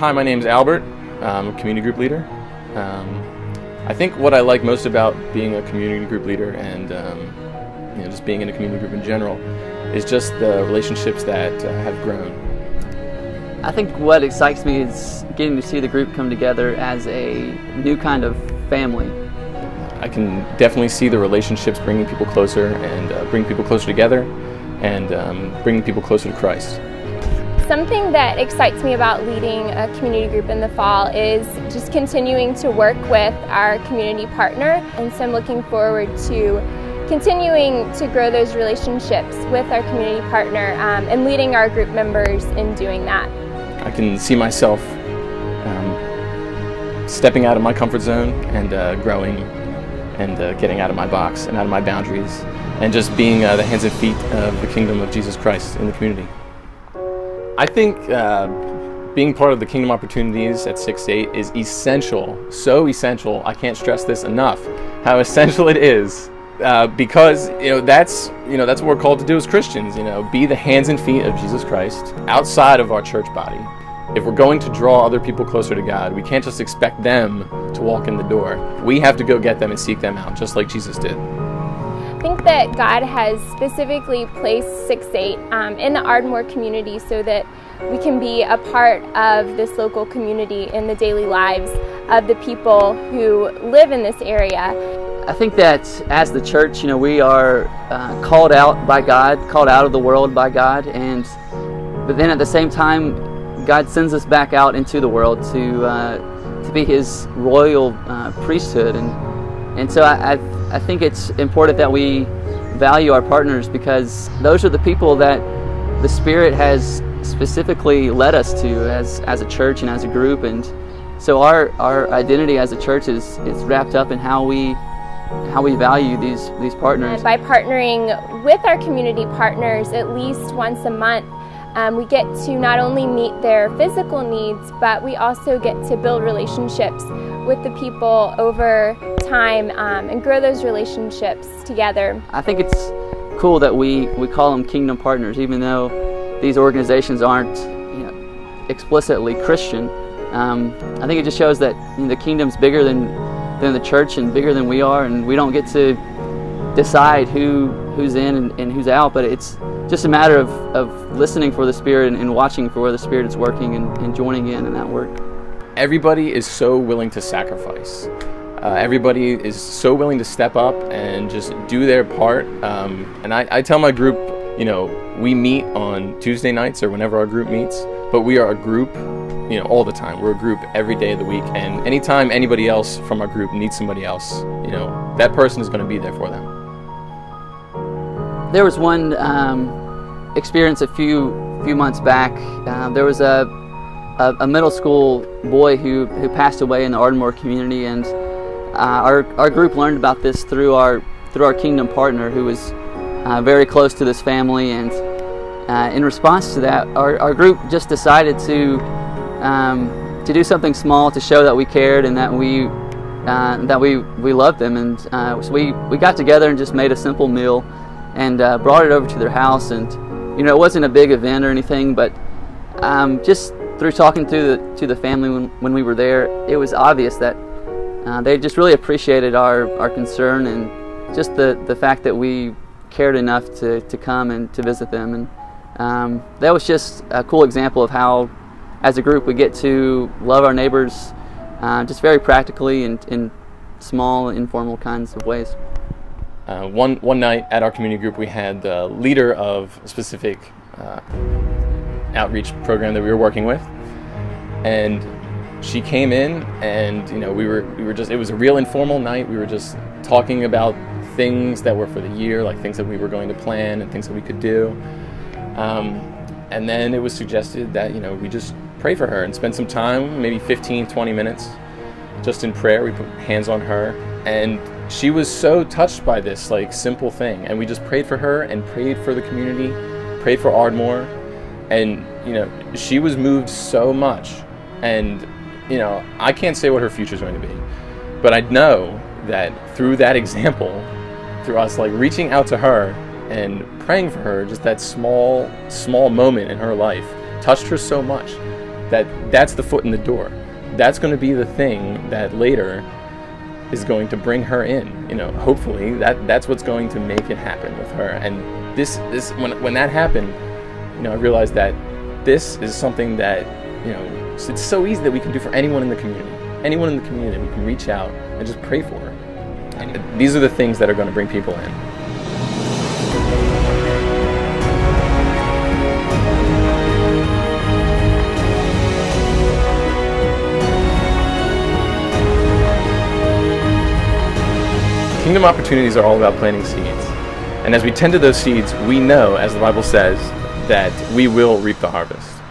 Hi, my name's Albert. I'm a community group leader. I think what I like most about being a community group leader and just being in a community group in general is just the relationships that have grown. I think what excites me is getting to see the group come together as a new kind of family. I can definitely see the relationships bringing people closer and bring people closer together and bringing people closer to Christ. Something that excites me about leading a community group in the fall is just continuing to work with our community partner, and so I'm looking forward to continuing to grow those relationships with our community partner and leading our group members in doing that. I can see myself stepping out of my comfort zone and growing and getting out of my box and out of my boundaries and just being the hands and feet of the kingdom of Jesus Christ in the community. I think being part of the Kingdom Opportunities at 6-8 is essential, so essential, I can't stress this enough, how essential it is, because that's what we're called to do as Christians, be the hands and feet of Jesus Christ outside of our church body. If we're going to draw other people closer to God, we can't just expect them to walk in the door. We have to go get them and seek them out, just like Jesus did. I think that God has specifically placed 6-8 in the Ardmore community so that we can be a part of this local community in the daily lives of the people who live in this area. I think that as the church, we are called out by God, called out of the world by God, but then at the same time, God sends us back out into the world to be His royal priesthood, and so I think it's important that we value our partners, because those are the people that the Spirit has specifically led us to as a church and as a group, and so our identity as a church is wrapped up in how we value these partners. By partnering with our community partners at least once a month, we get to not only meet their physical needs, but we also get to build relationships with the people over time and grow those relationships together. I think it's cool that we call them kingdom partners, even though these organizations aren't explicitly Christian. I think it just shows that the kingdom's bigger than the church and bigger than we are, and we don't get to decide who's in and who's out, but it's just a matter of listening for the Spirit and watching for where the Spirit is working and joining in that work. Everybody is so willing to sacrifice. Everybody is so willing to step up and just do their part. And I tell my group, we meet on Tuesday nights or whenever our group meets, but we are a group, all the time. We're a group every day of the week, and anytime anybody else from our group needs somebody else, that person is going to be there for them. There was one experience a few months back. There was a middle school boy who passed away in the Ardmore community, and our group learned about this through our kingdom partner, who was very close to this family, and in response to that, our group just decided to do something small to show that we cared and that we loved them, and so we got together and just made a simple meal and brought it over to their house, and it wasn't a big event or anything, but just through talking to the family when we were there, it was obvious that they just really appreciated our concern and just the fact that we cared enough to come and to visit them, and that was just a cool example of how, as a group, we get to love our neighbors just very practically and in small, informal kinds of ways. One night at our community group, we had the leader of a specific outreach program that we were working with, and she came in, and we were just, it was a real informal night. We were just talking about things that were for the year, like things that we were going to plan and things that we could do, and then it was suggested that we just pray for her and spend some time, maybe 15-20 minutes just in prayer. We put hands on her, and she was so touched by this simple thing, and we just prayed for her and prayed for the community, prayed for Ardmore, and she was moved so much, and I can't say what her future is going to be, but I know that through that example, through us reaching out to her and praying for her, just that small moment in her life touched her so much that's the foot in the door. That's going to be the thing that later is going to bring her in. Hopefully that's what's going to make it happen with her. And this when that happened, I realized that this is something that it's so easy that we can do for anyone in the community. Anyone in the community, we can reach out and just pray for her. And these are the things that are going to bring people in. Kingdom opportunities are all about planting seeds. And as we tend to those seeds, we know, as the Bible says, that we will reap the harvest.